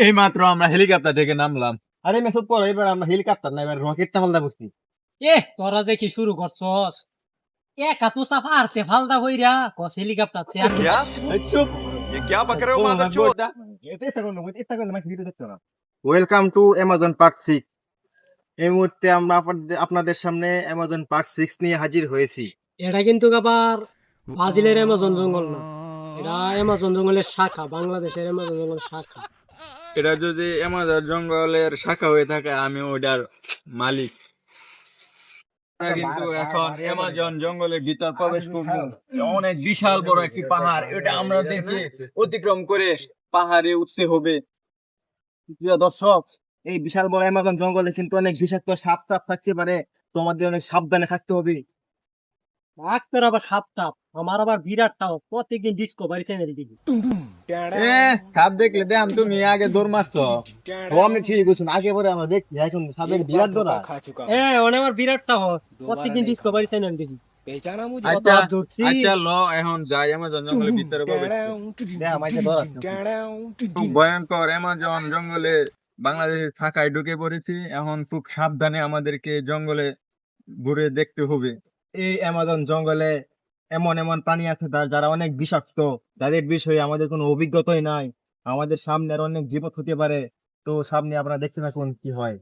এই মাত্র আমরা হেলিকপ্টার থেকে নামলাম। আরে মেসুদ পর এবার আমরা হেলিকপ্টার না এবার রকেটটা ফালদা বুঝছি। তোরা দেখি শুরু করছস একা তো সাফা আরতে ফালদা হইরা কস হেলিকপ্টার তে क्या ये क्या बक रहे हो मादरचोद ওয়েলকাম টু অ্যামাজন পার্ট 6। এই মুহূর্তে আমরা আপনাদের সামনে অ্যামাজন পার্ট 6 নিয়ে হাজির হয়েছি। এটা কিন্তু আবার ব্রাজিলের অ্যামাজন জঙ্গল না, এটা অ্যামাজন জঙ্গলের শাখা, বাংলাদেশের অ্যামাজন জঙ্গলের শাখা। এটা যদি আমাদের জঙ্গলের শাখা হয়ে থাকে, আমি ওটার মালিক। আমরা কিন্তু এখন অ্যামাজন জঙ্গলের ভিতর প্রবেশ করবো। অনেক বিশাল বড় একটি পাহাড়, এটা আমরা দেখে অতিক্রম করে পাহাড়ে উঠতে হবে। প্রিয় দর্শক, এই বিশাল বড় অ্যামাজন জঙ্গলে কিন্তু অনেক বিষাক্ত সাপ টাপ থাকতে পারে, তোমাদের অনেক সাবধানে থাকতে হবে। ডাক্তার আবার সাপ টাপ, আমার আবার বিরাট তাও, প্রত্যেকদিন ডিসকভারি চ্যানেলে দেখি। সাপ দেখলে দেন তুমি আগে দৌড় মারছো। ও আমি ঠিক বুঝুন, আগে পরে আমরা দেখি এখন সাপের বিরাট ধরা। ওনে আমার বিরাট তাও, প্রত্যেকদিন ডিসকভারি চ্যানেল দেখি। আচ্ছা আচ্ছা, ল এখন যাই অ্যামাজন জঙ্গলের ভিতরে প্রবেশ খুব ভয়ঙ্কর অ্যামাজন জঙ্গলে বাংলাদেশের ফাঁকায় ঢুকে পড়েছি। এখন খুব সাবধানে আমাদেরকে জঙ্গলে ঘুরে দেখতে হবে। এই অ্যামাজন জঙ্গলে এমন এমন প্রাণী আছে যারা অনেক বিষাক্ত, যাদের বিষয়ে আমাদের কোনো অভিজ্ঞতাই নাই। আমাদের সামনে আর অনেক বিপদ হতে পারে, তো সামনে আপনারা দেখতে থাকুন কি হয়।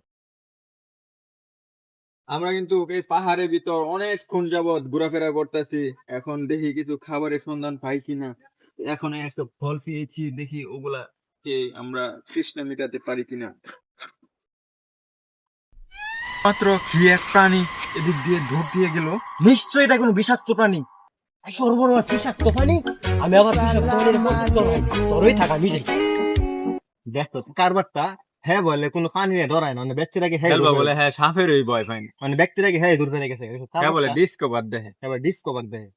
আমরা কিন্তু এই পাহাড়ের ভিতর অনেকক্ষণ যাবৎ ঘোরাফেরা করতেছি। এখন দেখি কিছু খাবারের সন্ধান পাই কিনা। এখন একটা ফল পেয়েছি, দেখি ওগুলা কে আমরা তৃষ্ণা মেটাতে পারি কিনা। মাত্র কি এক প্রাণী এদিক দিয়ে দৌড় দিয়ে গেল। নিশ্চয়ই এটা কোনো বিষাক্ত প্রাণী। সর্বনাশ, বিষাক্ত প্রাণী! আমি আবার বিষাক্ত প্রাণীর পছন্দ নয়, তোরই থাকা আমি যাই। দেখো কারবারটা, হ্যাঁ বলে কোনো পানি নিয়ে ধরায় না, মানে ব্যক্তিটাকে হ্যাঁ বলে হ্যাঁ সাপেরই ভয় পাই, মানে ব্যক্তিটাকে হ্যাঁ দূর ফেলে গেছে। হ্যাঁ বলে ডিসকভার দেখে, এবার ডিসকভার দেয়।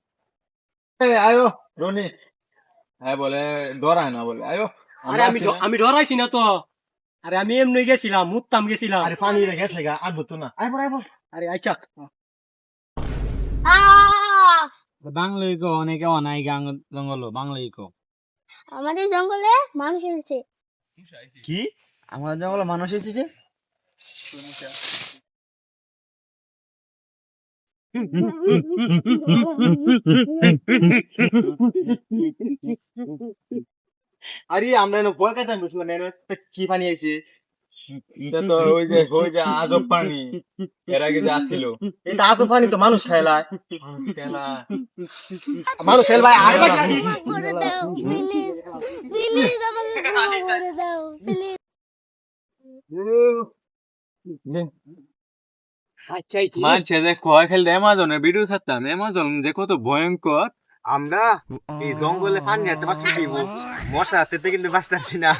আয়ো রনি, হ্যাঁ বলে ডরায় না, বলে আয়ো। আরে আমি ডরাইছি না তো, আরে আমি এমনি গেছিলাম, মুত্তাম গেছিলাম। আরে পানি গেছে গা আর বলতো না। আরে আচ্ছা বাংলায় কো, অনেকে অনাই জঙ্গল বাংলায় কো। আমাদের জঙ্গলে মানুষ এসেছে। কি আমাদের জঙ্গলে মানুষ এসেছে? আরে আমরা এনে ভয় কাটাম বুঝলাম, কি পানি আইছে? এটা তো ওই যে আজব পানি, এর আগে যে আসছিল। এটা আতো পানি তো মানুষ খেলায়। খেলা মানুষ খেল ভাই আর ক্ষমা করে দাও প্লিজ, প্লিজ আমাকে ক্ষমা করে দাও প্লিজ। আচ্ছা মানছে যে কয় খেলতে অ্যামাজনের ভিডিও ছাড়তাম, অ্যামাজন যে কত ভয়ঙ্কর। আমরা এই জঙ্গলে পানি হাঁটতে পারছি কি, মশা হাতে কিন্তু বাঁচতে পারছি না।